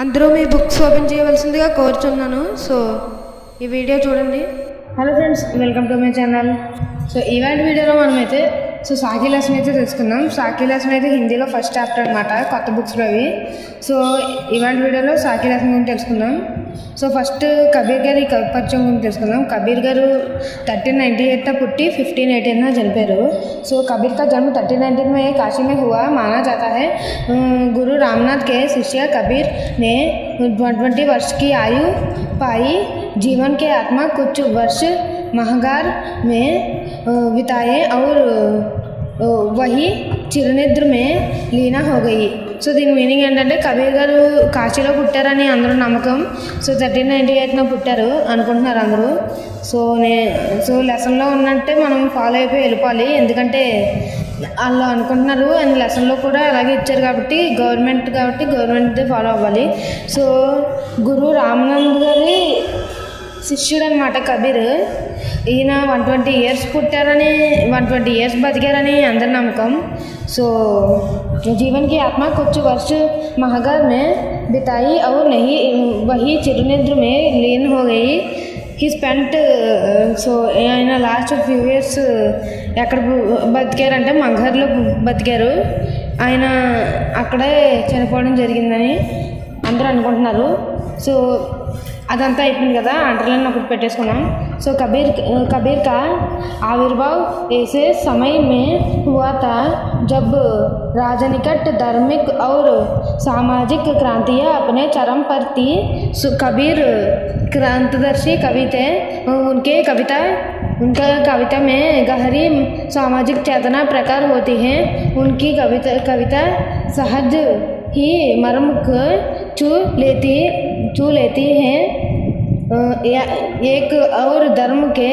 అందరూ మీ books open చేయవలసిందిగా కోరుచున్నాను. సో ఈ వీడియో చూడండి. Hello friends, welcome to my channel. So ఇవాళ వీడియోలో మనమైతే సాకి లెసన్ అయితే తెలుసుకుందాం. సాకి లెసన్ అయితే హిందీలో ఫస్ట్ చాప్టర్ అనమాట, కొత్త బుక్స్లో అవి. సో ఇవాళ వీడియోలో సాకి లెసన్ గురించి తెలుసుకుందాం. సో ఫస్ట్ కబీర్ గారి పరిచయం గురించి తెలుసుకుందాం. కబీర్ గారు 1398 పుట్టి 1518 చనిపోయారు. సో कबीर का जन्म 1319 में काशी में हुआ माना जाता है. गुरु रामनाथ के शिष्य कबीर ने 20 वर्ष की आयु पाई. जीवन के आत्मा कुछ वर्ष महागार में बिताए और वही चिरनिद्र में लीना हो गई. సో దీని మీనింగ్ ఏంటంటే కబీర్ గారు కాశీలో పుట్టారని అందరూ నమ్మకం. సో 1398 పుట్టారు అనుకుంటున్నారు అందరూ. సో లెసన్లో ఉన్నట్టే మనం ఫాలో అయిపోయి వెళ్ళిపోవాలి, ఎందుకంటే వాళ్ళు అనుకుంటున్నారు అండ్ లెసన్లో కూడా అలాగే ఇచ్చారు కాబట్టి గవర్నమెంట్దే ఫాలో అవ్వాలి. సో గురు రామనంద్ గారి శిష్యుడు అనమాట కబీర్. ఈయన 120 ఇయర్స్ పుట్టారని 120 ఇయర్స్ బతికారని అందరి నమ్మకం. సో जीवन की आत्मा कुछ वर्ष महागार में बिताई और नहीं वही चिरनिद्र में लीन हो गई. ही स्पेंट సో ఆయన లాస్ట్ ఫ్యూ ఇయర్స్ ఎక్కడ బతికారంటే మగర్లో బతికారు. ఆయన అక్కడే చనిపోవడం జరిగిందని అందరూ అనుకుంటున్నారు. సో అదంతా అయిపోయింది కదా, అండర్లైన్ ఒకటి పెట్టేసుకున్నాం. సో कबीर का आविर्भाव ऐसे समय में हुआ था जब राजनीतिक, धार्मिक और सामाजिक क्रांतियाँ अपने चरम पर थी. कबीर क्रांतिदर्शी कवि थे. उनका कविता में गहरी सामाजिक चेतना प्रकार होती है. उनकी कविता सहज ही मर्म को छू लेती है. एक और धर्म के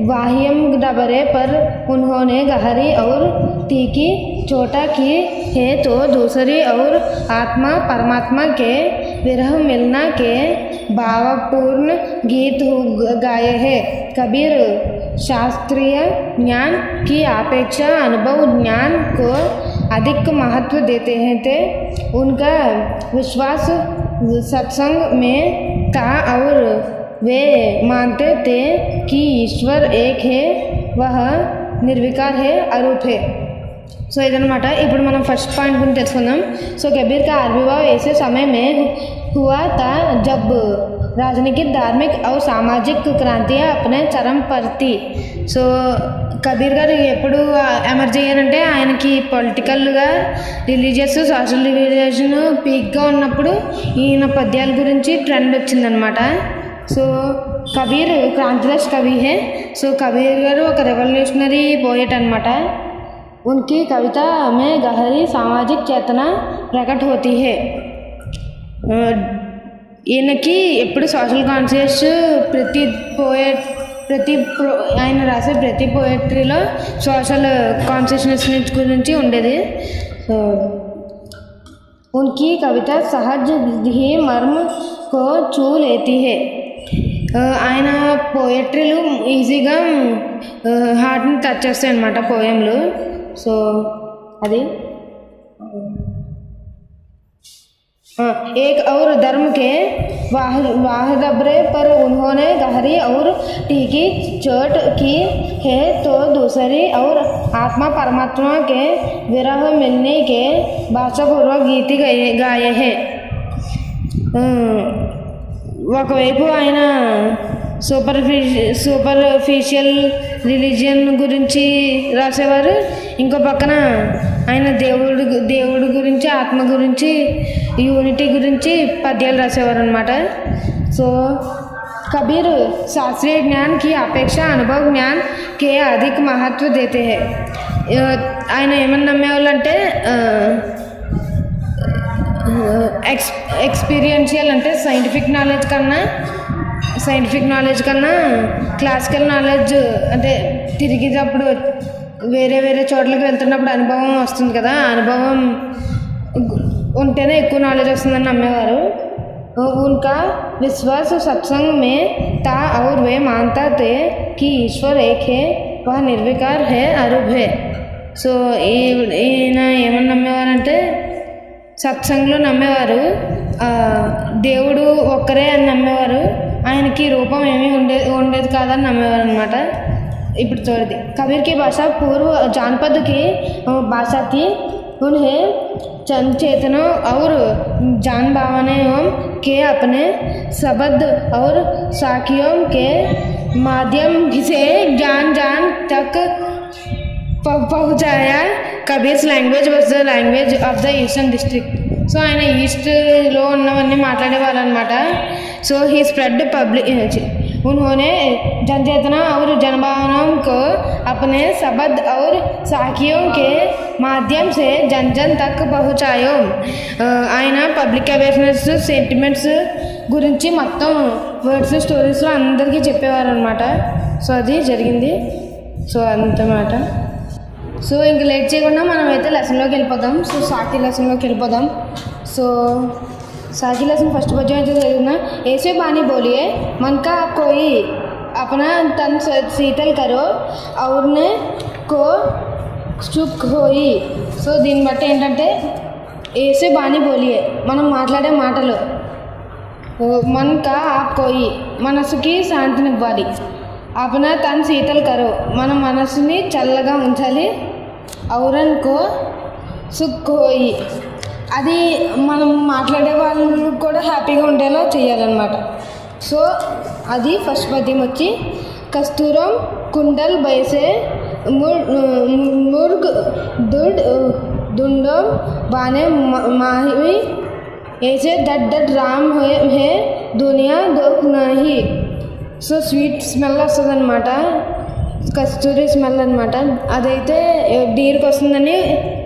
वाह्यम डबरे पर उन्होंने गहरी और तीखी चोटा की है, तो दूसरी और आत्मा परमात्मा के विरह मिलना के भावपूर्ण गीत गाए हैं. कबीर शास्त्रीय ज्ञान की अपेक्षा अनुभव ज्ञान को अधिक महत्व देते हैं. थे उनका विश्वास सत्संग में था और वे मानते थे कि ईश्वर एक है, वह निर्विकार है, अरूप है. సో ఇదనమాట. ఇప్పుడు మనం ఫస్ట్ పాయింట్ గురించి తెలుసుకుందాం. సో कबीर का आविर्भाव ऐसे समय में हुआ था जब राजनीतिक, धार्मिक और सामाजिक क्रांतियाँ अपने चरम पर थी. సో కబీర్ గారు ఎప్పుడు ఎమర్జ్ అయ్యారంటే ఆయనకి పొలిటికల్గా, రిలీజియస్, సోషల్ రిలీజియన్ పీక్గా ఉన్నప్పుడు ఈయన పద్యాల గురించి ట్రెండ్ వచ్చిందనమాట. సో కబీర్ క్రాంతిదర్శి కవి హే. సో కబీర్ గారు ఒక రెవల్యూషనరీ పోయెట్ అనమాట. उनकी कविता में गहरी सामाजिक चेतना प्रकट होती है. ఈయనకి ఎప్పుడు సోషల్ కాన్షియస్ ఆయన రాసే ప్రతి పోయట్రీలో సోషల్ కాన్షియస్నెస్ గురించి ఉండేది. సో उनकी कविता सहज ही मर्म को छू लेती है. ఆయన పోయట్రీలు ఈజీగా హార్ట్ని టచ్ చేస్తాయి అన్నమాట పోయంలు. సో అది एक और धर्म के वाहदबरे पर उन्होंने गहरी और तीखी चोट की है, तो दूसरी और आत्मा परमात्मा के विरह मिलने के भाषापूर्वक गीत गाए हैं. ఒకవైపు ఆయన సూపర్ఫిషియల్ రిలీజియన్ గురించి రాసేవారు, ఇంకో పక్కన ఆయన దేవుడి గురించి, ఆత్మ గురించి, యూనిటీ గురించి పద్యాలు రాసేవారు అనమాట. సో कबीर शास्त्रीय ज्ञान की अपेक्षा अनुभव ज्ञान के अधिक महत्व देते हैं. ఆయన ఏమని నమ్మేవాళ్ళు అంటే ఎక్స్పీరియన్షియల్ అంటే సైంటిఫిక్ నాలెడ్జ్ కన్నా క్లాసికల్ నాలెడ్జ్, అంటే తిరిగేటప్పుడు వేరే చోట్లకి వెళ్తున్నప్పుడు అనుభవం వస్తుంది కదా, అనుభవం ఉంటేనే ఎక్కువ నాలెడ్జ్ వస్తుందని నమ్మేవారు. उनका विश्वास सत्संग में था और वे मानता थे कि ईश्वर एक है, वह निर्विकार है, अरूप है. సో ఈయన ఏమని నమ్మేవారంటే సత్సంగ్లో నమ్మేవారు. దేవుడు ఒక్కరే అని నమ్మేవారు, ఆయనకి రూపం ఏమీ ఉండేది కాదని నమ్మేవారు అనమాట. ఇప్పుడు చూడది कबीर की भाषा पूर्व जानपद की भाषा थी। उन्हें चेतना और जान भावनाओं के अपने शब्द और साखियों के माध्यम से जान तक పహుచాయా. Kabir's language was the language of the eastern district. So ఆయన ఈస్ట్లో ఉన్నవన్నీ మాట్లాడేవాళ్ళు అనమాట. సో ही स्प्रेड पब्लिक उन्होंने जनचेतना और जनभावनाओं को अपने शब्द और साखियों के माध्यम से जन तक पहुँचायो. ఆయన పబ్లిక్ అవేర్నెస్ సెంటిమెంట్స్ గురించి మొత్తం వర్డ్స్ స్టోరీస్లో అందరికీ చెప్పేవారు అనమాట. సో అది జరిగింది. సో అంతమాట. సో ఇంక లేట్ చేయకుండా మనమైతే లెసన్లోకి వెళ్ళిపోదాం. సో సాకి లెసన్లోకి వెళ్ళిపోదాం. సో साकी लेसन फर्स्ट पद्యం అయితే చదువుతున్నా. ऐसे बानी बोलिए मन का कोई अपना तन शीतल करो और ने को चुप होई. సో దీన్ని బట్టి ఏంటంటే ऐसे बानी बोलिए మనం మాట్లాడే మాటలు, मन का आप कोई మనసుకి శాంతినివ్వాలి, अपना तन शीतल करो మన మనసుని చల్లగా ఉంచాలి, औरन को सुख होई అది మనం మాట్లాడే వాళ్ళు కూడా హ్యాపీగా ఉండేలా చేయాలన్నమాట. సో అది ఫస్ట్ పద్యం వచ్చి కస్తూరం కుండల్ బైసే ముర్గ్ దుడ్ దుండం బానే మాహి ऐसे डट राम है दुनिया दुख नहीं. సో స్వీట్ స్మెల్ వస్తుంది అనమాట, కస్తూరి స్మెల్ అనమాట. అదైతే డీర్కి వస్తుందని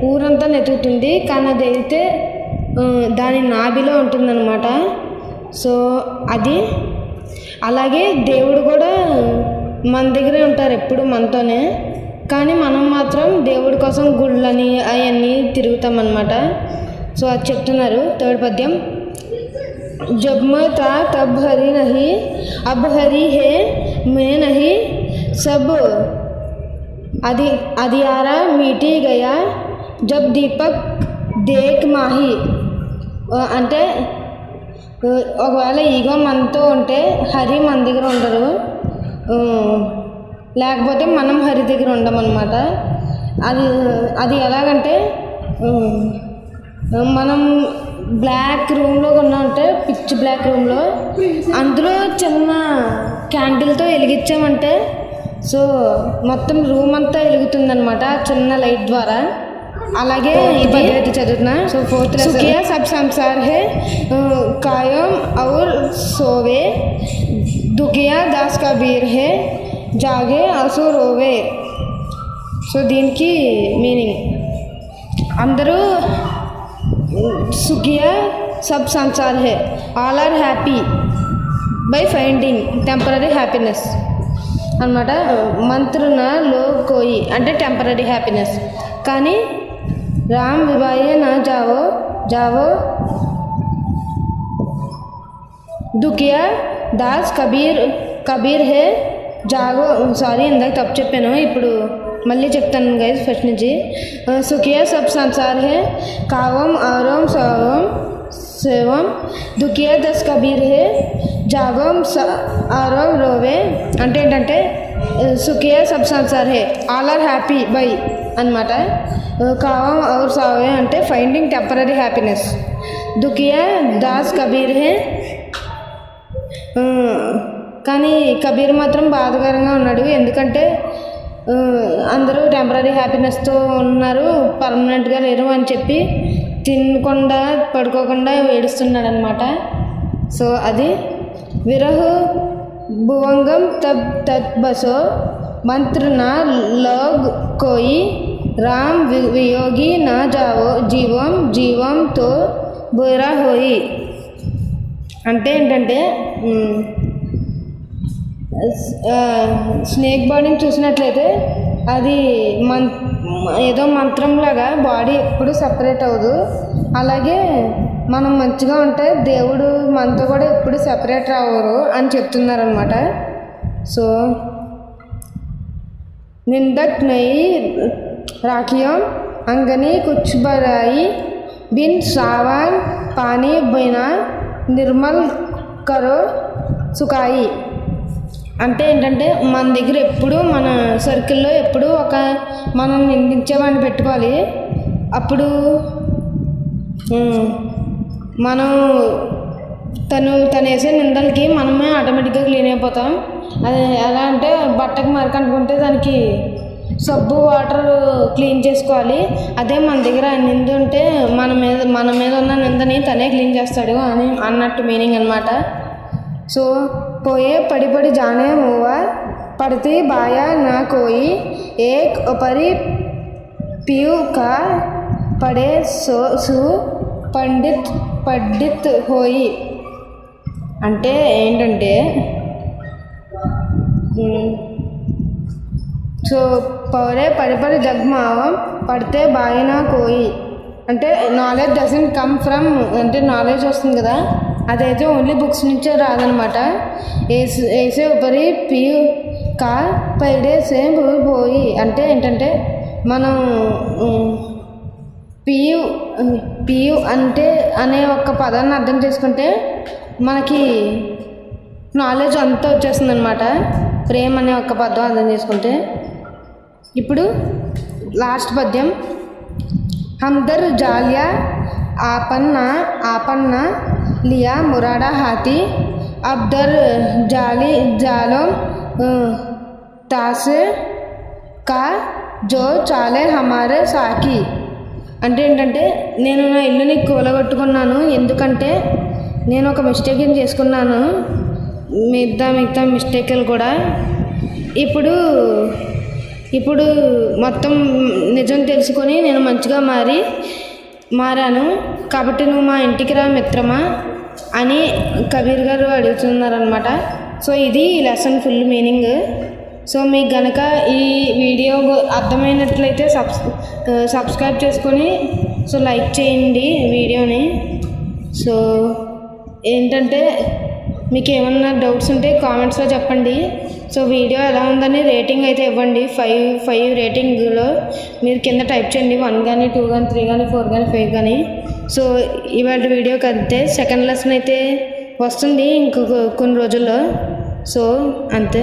ఊరంతా నెతుకుతుంది, కానీ అదైతే దాని నాభిలో ఉంటుందన్నమాట. సో అది అలాగే దేవుడు కూడా మన దగ్గరే ఉంటారు ఎప్పుడు మనతోనే, కానీ మనం మాత్రం దేవుడి కోసం గుళ్ళని అవన్నీ తిరుగుతామన్నమాట. సో అది చెప్తున్నారు థర్డ్ పద్యం. जब मैं था तब हरी नहीं, अब हरी है मैं नहीं, सब अधियारा मिटी गया जब दीपक देख माही. అంటే ఒకవేళ ఈగో మనతో ఉంటే హరి మన దగ్గర ఉండరు, లేకపోతే మనం హరి దగ్గర ఉండమన్నమాట. అది ఎలాగంటే మనం బ్లాక్ రూమ్లో కొన్నా ఉంటే పిచ్ బ్లాక్ రూమ్లో అందులో చిన్న క్యాండిల్తో వెలిగించామంటే సో మొత్తం రూమ్ అంతా వెలుగుతుందనమాట చిన్న లైట్ ద్వారా. అలాగే ఇది అయితే చదువుతున్నా. సో ఫోర్త్ సుఖియా సబ్ సంసార్ హే కాయం ఔర్ సోవే, దుఖియా దాస్ కబీర్ హే జాగే అసో రోవే. సో దీనికి మీనింగ్ అందరూ సుఖియా సబ్ సంసార్ హే, all are happy by finding temporary happiness అనమాట. మంత్రున లో కోయి అంటే టెంపరీ హ్యాపీనెస్, కానీ రామ్ వివాహే నా జావో జావో దుఖియా దాస్ కబీర్ హే జాగో. సారీ ఇందాక తప్పు చెప్పాను, ఇప్పుడు మళ్ళీ చెప్తాను గైస్ ఫస్ట్ నుంచి. సుఖియా సబ్ సంసార్ హే కావం ఆరోం సవం సేవం, దుఖియా దస్ కబీర్ హే జాగోం ఆరోం రోవే. అంటే ఏంటంటే సుఖియా సబ్ సంసార్ హే ఆల్ ఆర్ హ్యాపీ బై అనమాట. కావం ఔర్ సావే అంటే ఫైండింగ్ టెంపరీ హ్యాపీనెస్. దుఖియా దాస్ కబీర్ హే, కానీ కబీర్ మాత్రం బాధకరంగా ఉన్నాడు, ఎందుకంటే అందరూ టెంపరీ హ్యాపీనెస్తో ఉన్నారు, పర్మనెంట్గా లేరు అని చెప్పి తినకుండా పడుకోకుండా ఏడుస్తున్నాడు అనమాట. సో అది విరహు భువంగం తబ్ తత్ బసో మంత్ర నా లోగ్ కోయి రామ్ వియోగి నా జావో జీవం జీవం తో బురా హోయి. అంటే ఏంటంటే స్నేక్ బాడీని చూసినట్లయితే అది ఏదో మంత్రంలాగా బాడీ ఎప్పుడు సపరేట్ అవ్వదు, అలాగే మనం మంచిగా ఉంటే దేవుడు మనతో కూడా ఎప్పుడు సెపరేట్ అవ్వరు అని చెప్తున్నారనమాట. సో నిందక్ నయి రాఖియం అంగని కుచ్ బరాయి బిన్ సావాన్ పానీ బినా నిర్మల్ కరో సుఖాయి. అంటే ఏంటంటే మన దగ్గర ఎప్పుడు మన సర్కిల్లో ఎప్పుడు మనం నిందించేవాడిని పెట్టుకోవాలి. అప్పుడు మనం తను వేసే నిందలకి మనమే ఆటోమేటిక్గా క్లీన్ అయిపోతాం. అది ఎలా అంటే బట్టకు మరకంటుకుంటే దానికి సబ్బు వాటర్ క్లీన్ చేసుకోవాలి. అదే మన దగ్గర నింద ఉంటే మన మీద ఉన్న నిందని తనే క్లీన్ చేస్తాడు అని అన్నట్టు మీనింగ్ అనమాట. సో పోయే పడి పడి జానే మూవా పడితే బాయా నా కోయి ఏక్ ఉపరి పియు కా పడే సు పండిత్ హోయి. అంటే ఏంటంటే సో పౌరే పడి జగ్మావం పడితే బాయినా కోయి అంటే నాలెడ్జ్ డజంట్ కమ్ ఫ్రమ్ అంటే నాలెడ్జ్ వస్తుంది కదా, అదైతే ఓన్లీ బుక్స్ నుంచే రాదనమాట. ఏసే ఉపరి పియు కా పైడే సేమ్ పోయి అంటే ఏంటంటే మనం పియు అంటే అనే ఒక పదాన్ని అర్థం చేసుకుంటే మనకి నాలెడ్జ్ అంతా వచ్చేస్తుంది అనమాట. ప్రేమ అనే ఒక పదం అర్థం చేసుకుంటే. ఇప్పుడు లాస్ట్ పద్యం. హమ్దర్ జాలియా ఆపన్న లియా మురాడా హాతి అబ్దర్ జాలో తాసే కా జో చాలే హమారే సాకి. అంటే ఏంటంటే నేను నా ఇల్లుని కూలగొట్టుకున్నాను ఎందుకంటే నేను ఒక మిస్టేక్ చేసుకున్నాను, మిగతా మిస్టేక్లు కూడా. ఇప్పుడు మొత్తం నిజం తెలుసుకొని నేను మంచిగా మారాను కాబట్టి నువ్వు మా ఇంటికి రా మిత్రమా అని కబీర్ గారు అడుగుతున్నారనమాట. సో ఇది లెసన్ ఫుల్ మీనింగ్. సో మీకు గనక ఈ వీడియో అర్థమైనట్లయితే సబ్స్క్రైబ్ చేసుకొని సో లైక్ చేయండి వీడియోని. సో ఏంటంటే మీకు ఏమన్నా డౌట్స్ ఉంటే కామెంట్స్లో చెప్పండి. సో వీడియో ఎలా ఉందని రేటింగ్ అయితే ఇవ్వండి. 5 రేటింగ్లో మీరు కింద టైప్ చేయండి. 1 కానీ 2 కానీ 3 కానీ 4 కానీ 5 కానీ. సో ఇవాళ వీడియోకి అంతే. సెకండ్ లెసన్ అయితే వస్తుంది ఇంకొక కొన్ని రోజుల్లో. సో అంతే.